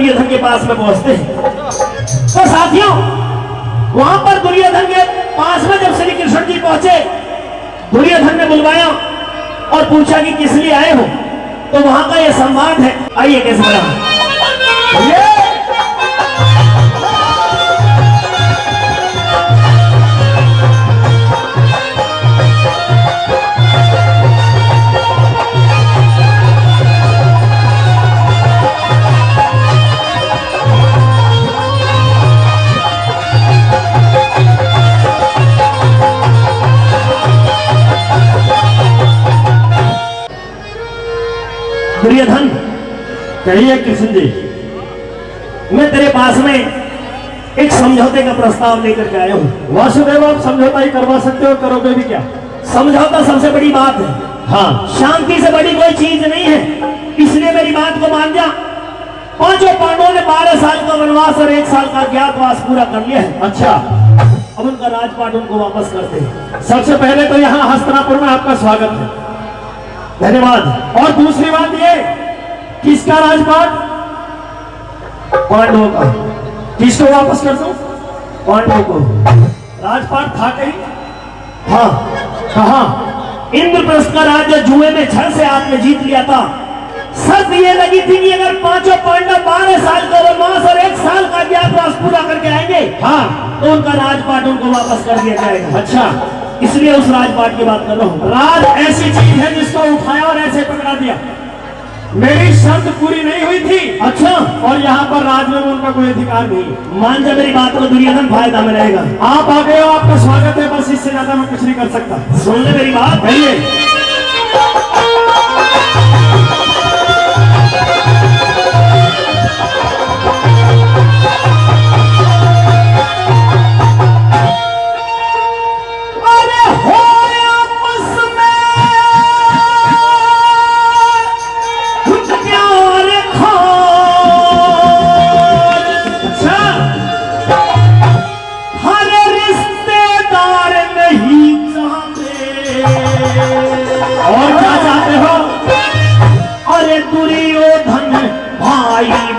दुर्योधन के पास में पहुंचते हैं। तो साथियों, वहां पर दुर्योधन के पास में जब श्री कृष्ण जी पहुंचे, दुर्योधन ने बुलवाया और पूछा कि किस लिए आए हो। तो वहां का यह संवाद है, आइए कैसे बना। दुर्योधन, कहिए कृष्ण जी। मैं तेरे पास में एक समझौते का प्रस्ताव लेकर के आया हूं। वासुदेव, आप समझौता ही करवा सकते हो, करोगे भी क्या? समझौता सबसे बड़ी बात है। हाँ, शांति से बड़ी कोई चीज नहीं है, इसलिए मेरी बात को मान जा। पांचों पांडवों ने 12 साल का वनवास और 1 साल का अज्ञातवास पूरा कर लिया है। अच्छा, अब उनका राजपाट उनको वापस करते हैं। सबसे पहले तो यहाँ हस्तिनापुर में आपका स्वागत है, धन्यवाद। और दूसरी बात ये, किसका राजपाट? पांडवों का। किसको वापस कर दो? पांडवों को। राजपाट था कहीं? हाँ, कहाँ? इंद्रप्रस्थ का राज्य जुए में छल से आपने जीत लिया था। शर्त ये लगी थी कि अगर पांचों पांडव 12 साल का वनवास और 1 साल का अज्ञातवास पूरा करके आएंगे, हाँ, तो उनका राजपाट उनको वापस कर दिया जाएगा। अच्छा, इसलिए उस राजपाट की बात कर रहा हूँ। राज ऐसी चीज है जिसको उठाया और ऐसे पकड़ा दिया। मेरी शर्त पूरी नहीं हुई थी। अच्छा, और यहाँ पर राज में उनका कोई अधिकार नहीं। मान जा मेरी बात को, दुर्योधन फायदा में रहेगा। आप आ गए हो, आपका स्वागत है, बस इससे ज्यादा मैं कुछ नहीं कर सकता। सुन ले मेरी बात। कहिए।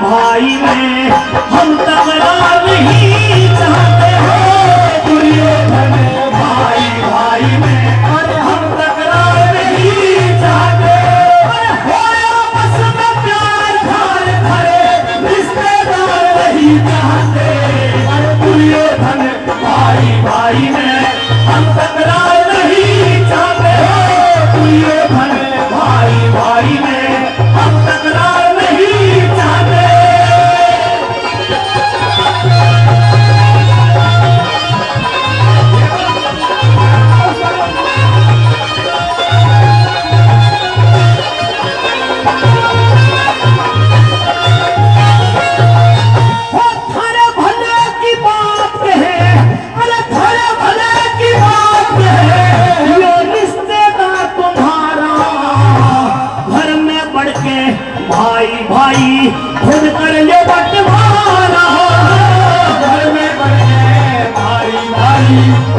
भाई में हम तकरार नहीं चाहते हैं। दुर्योधन भाई भाई में अरे हम तकरार नहीं चाहते। अरे होया बस में प्यार घर भरे रिश्तेदार नहीं चाहते। अरे दुर्योधन भाई भाई में हम तकरार नहीं चाहते। दुर्योधन भाई भाई में हम तकरार नहीं चाहते। भाई खुद कर ले बंटवारा। घर में बने भाई भाई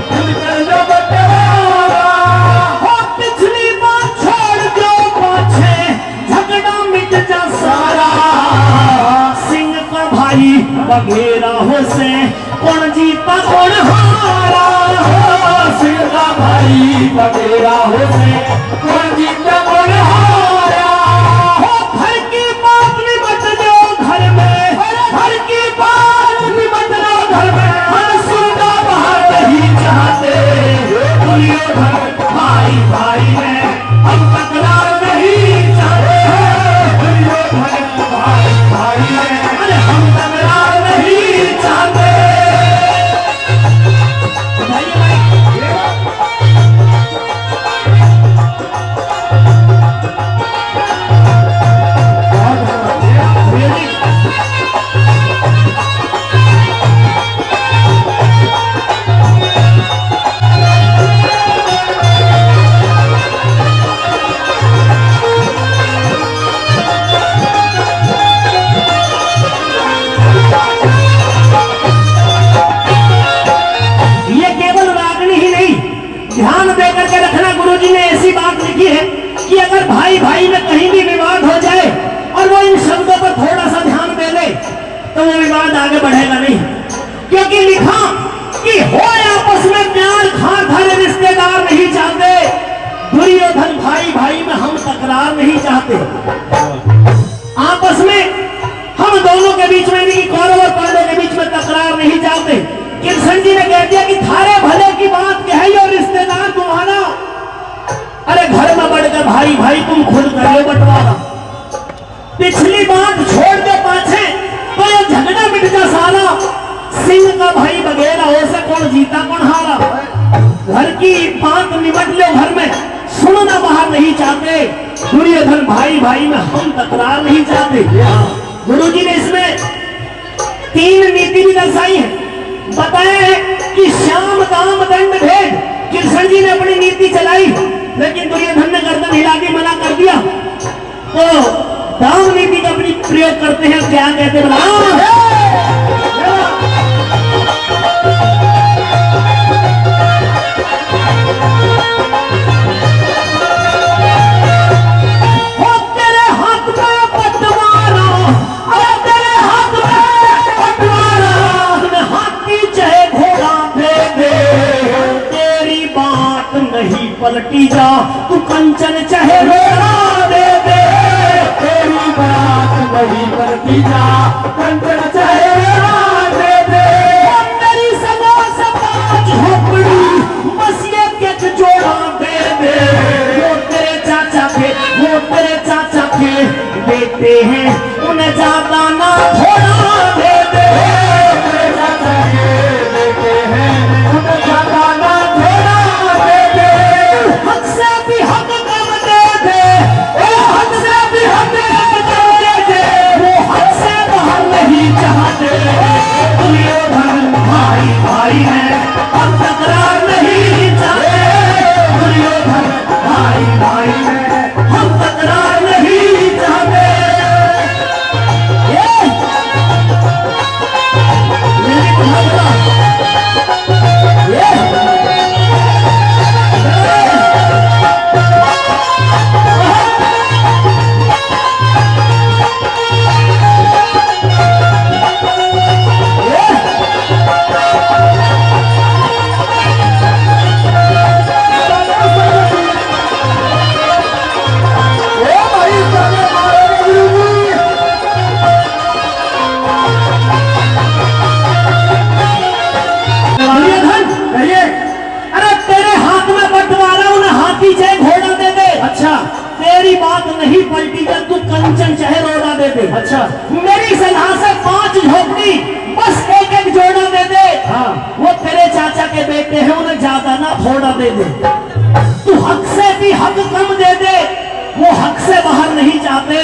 खुद कर ले बंटवारा। हो पिछली बार छोड़ दो पाछे झगड़ा मिट जा सारा। सिंह का भाई बघेरा हो से कौन जीता कौन हारा। सिंह का भाई बघेरा हो से कौन जीता कौन हारा। भाई भाई में हम तकरार नहीं चाहते हैं। भाई भाई में अरे हम तकरार नहीं चाहते। भाई भाई में कहीं भी विवाद हो जाए और वो इन शब्दों पर थोड़ा सा ध्यान दे दे तो वो विवाद आगे बढ़ेगा नहीं, क्योंकि लिखा कि हो आपस में प्यार, खार धारे रिश्तेदार नहीं चाहते, दुर्योधन भाई भाई में हम तकरार नहीं चाहते। आपस में हम दोनों के बीच में नहीं, कौरव और पांडव के बीच में तकरार नहीं चाहते। कृष्ण जी ने कह दिया कि थारे भले की बात कहे और रिश्तेदार तुम्हारा, अरे घर में बढ़कर भाई भाई तुम खुद कर लो बंटवारा। पिछली बात छोड़ दे पाछे तो ये झगड़ा मिट जा सारा, सिंह का भाई बगेरा हो से कौन जीता कौन हारा। घर की बात निमट लो घर में, सुनना बाहर नहीं चाहते, दुर्योधन भाई भाई में हम तकरार नहीं चाहते। गुरु जी ने इसमें 3 नीति भी दर्शाई है, बताया है कि श्याम दाम दंड भेद। कृष्ण जी ने अपनी नीति चलाई, लेकिन दुर्योधन ने गर्दन हिला के मना कर दिया, तो दाम नीति का अपनी प्रयोग करते हैं। क्या कहते हैं पलटी जा तू कंचन चाहे रोड़ा दे दे, तेरी बात नहीं पलटी जा, कंचन चाहे रोड़ा दे दे। मेरी सदा से 5 झोपड़ी बस एक जोड़ा दे दे। वो तेरे चाचा के बेटे हैं, उन्हें ज्यादा ना थोड़ा दे दे। तेरे चाचा के बेटे हैं, उन्हें ज्यादा ना थोड़ा दे दे। हक से भी हक कम दे दे, हक से भी हक कम दे दे। वो हक से बाहर नहीं चाहते, दुर्योधन भाई भाई है हम तकरार नहीं चाहते। दुर्योधन भाई भाई है हम तकरार नहीं चाहते। तेरी बात नहीं पलटी जा तू कंचन चाहे रोड़ा दे दे। अच्छा, मेरी सलाह से 5 झोपड़ी बस एक जोड़ा दे दे। हाँ, वो तेरे चाचा के बेटे हैं, उन्हें ज्यादा ना थोड़ा दे दे। तू हक से भी हक कम दे दे, वो हक से बाहर नहीं चाहते।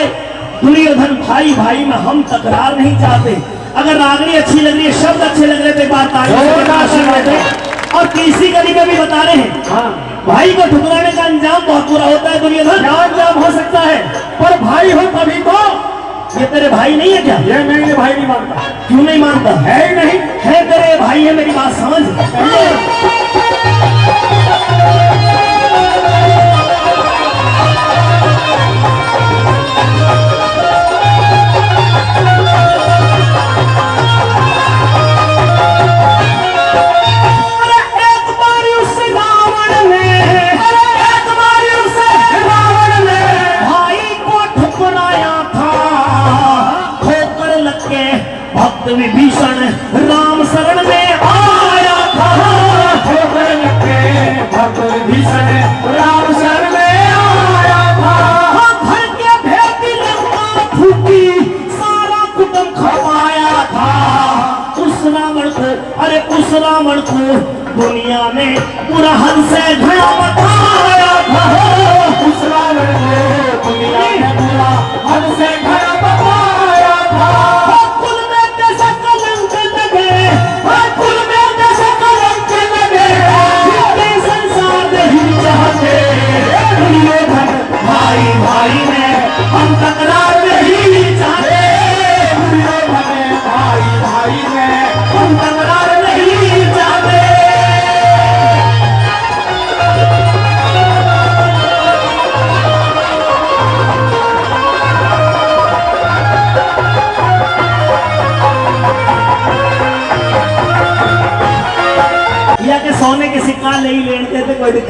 दुर्योधन भाई भाई में हम तकरार नहीं चाहते। अगर रागनी अच्छी लग रही है, शब्द अच्छे लग रहे थे, बात और तीसरी कड़ी में भी बता रहे हैं, हाँ, भाई को ठुकराने का अंजाम बहुत बुरा होता है। दुर्योधन अंजाम हो सकता है, पर भाई हो तभी तो। ये तेरे भाई नहीं है क्या? ये नहीं, भाई नहीं मानता। क्यों नहीं मानता? है ही नहीं। है तेरे भाई है, मेरी बात समझ। विभीषण राम शरण में आया था, विभीषण राम शरण में आया था। घर के भेदी लंका फूटी, सारा कुटुंब खपाया था। उस रावण को, अरे उस रावण को दुनिया ने पूरा हद से घड़ा बताया था। उस रावण को दुनिया ने पूरा हद से घड़ा बताया था। संसार नहीं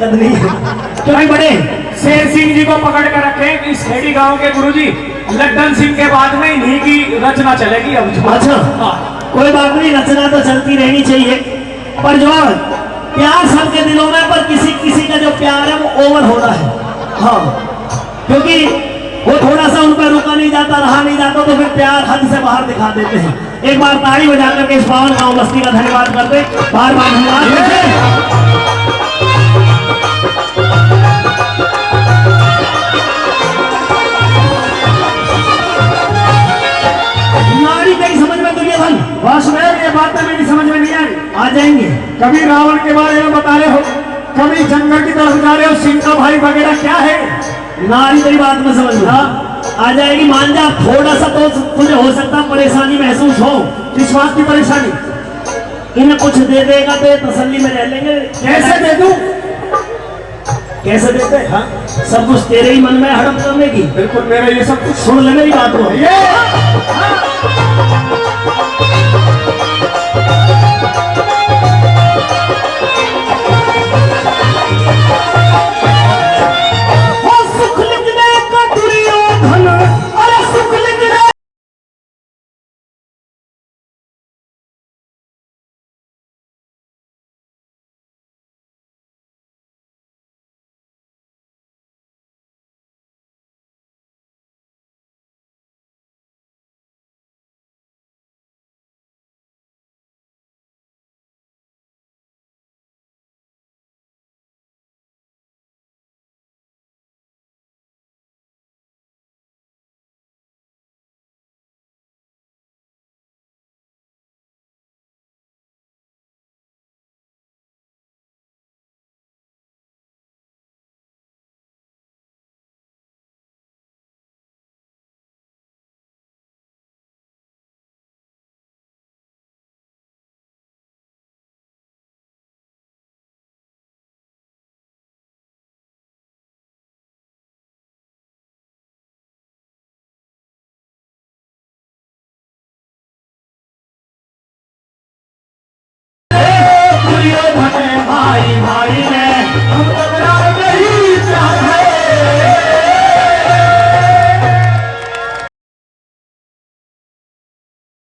दिक्कत नहीं है। क्यों भाई बड़े शेर सिंह जी को पकड़ कर रखे इस खेड़ी गांव के गुरुजी। लड्डन सिंह के बाद में इन्हीं की रचना चलेगी अब। अच्छा हाँ। कोई बात नहीं, रचना तो चलती रहनी चाहिए, पर जो है प्यार सबके दिलों में, पर किसी किसी का जो प्यार है वो ओवर हो रहा है। हाँ, क्योंकि वो थोड़ा सा उन पर रुका नहीं जाता, रहा नहीं जाता, तो फिर प्यार हद से बाहर दिखा देते हैं। एक बार ताली बजा करके इस पावन गांव बस्ती का धन्यवाद करते, बार बार धन्यवाद करते। नारी कहीं समझ में दुर्योधन वासुदेव, ये बातें मेरी समझ में नहीं आई। आ जाएंगे। कभी रावण के बारे में बता रहे हो, कभी जंगल की तरफ जा रहे हो, सिंह का भाई वगैरह क्या है। नारी तेरी बात में समझ में आ जाएगी, मान जा। थोड़ा सा तो तुझे हो सकता परेशानी महसूस हो। किस बात की परेशानी। इन्हें कुछ दे देगा तो तसल्ली में रह लेंगे। कैसे दे दूं। कैसे देते हैं? हाँ? सब कुछ तेरे ही मन में हड़प करने की। बिल्कुल मेरा ये सब कुछ सुन ले मेरी बात को। ये